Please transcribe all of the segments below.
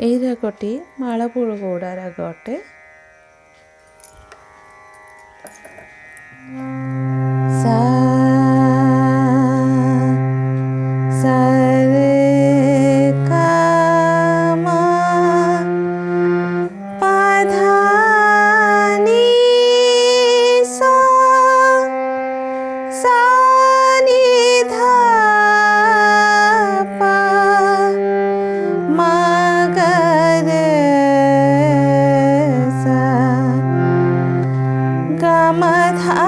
ଏହି ରାଗଟି ମାଳପୁର ଗୌଡ଼ା ରାଗ ଅଟେ। ସା ସା ରେ କା ମା ପା ଧା ନି ସା ସା ନି ଧା पा मा गा रे सा गा मा धा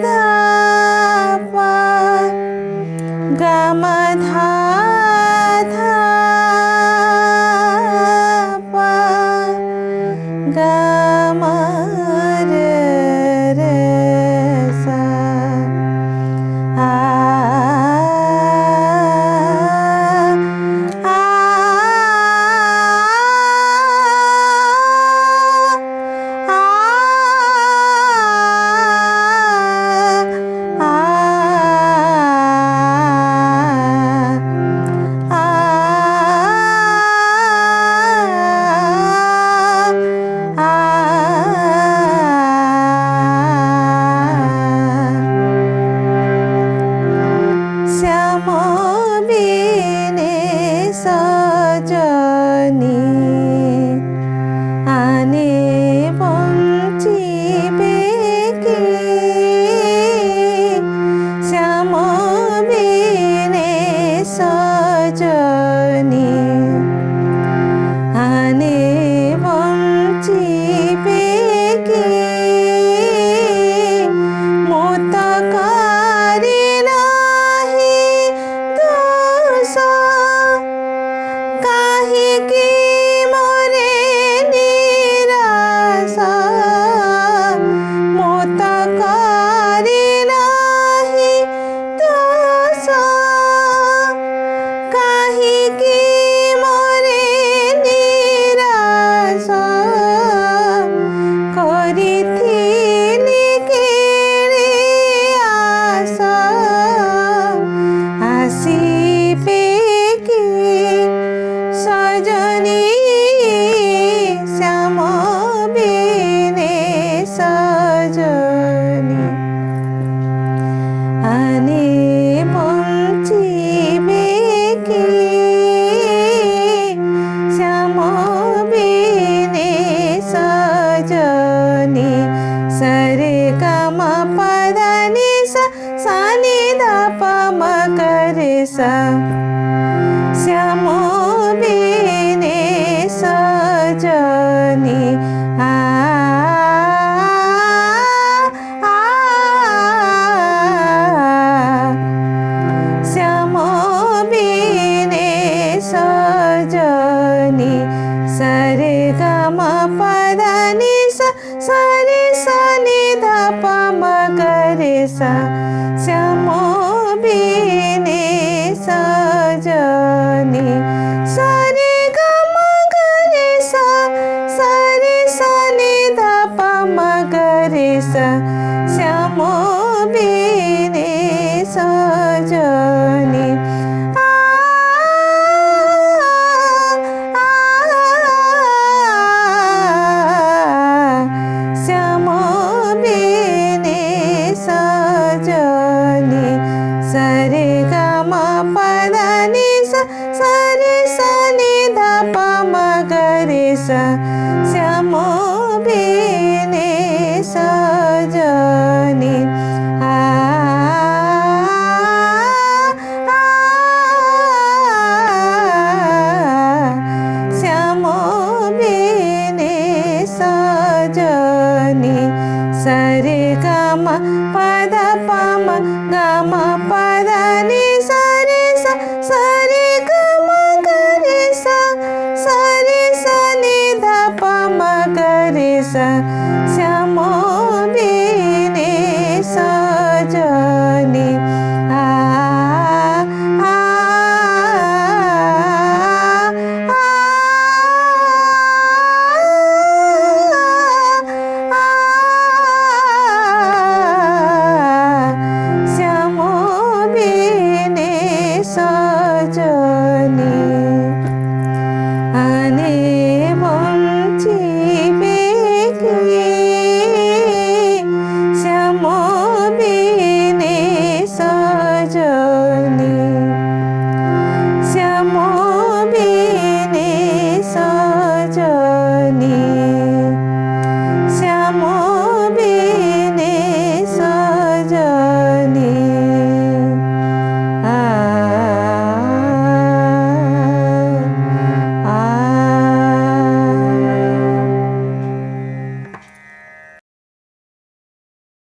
धा पा गा मा धा धा पा गा मा रे सा आ श्याम बिने सजनी आने बंचिबे कि श्याम बिने सजनी आने बंचिबे कि मोत करे नाही दोष काहेकि मोरे निराश मोत करे नाही दोष काहेकि मोरे निराश करिथिली केड़े आस आसिबे कि सजनी श्याम बिने सजनी आने बंचिबे कि श्याम बिने सजनी सरे गा मा पा धा नि सा सा नि धा पा मा गा रे सा श्याम बिने सजनी आ श्याम बिने सजनी सरे गा मा पा धा नि सा सा रे सा नि धा पा मा गा रे सा श्याम बिने सजनी सा रे गा मा गा रे सा सा रे सा नि धा पा मा गा रे सा श्याम बिने सजनी श्याम बिने सजनी सरे गा मा पा धा नि सा सा रे सा नि धा पा मा गा रे सा श्याम बिने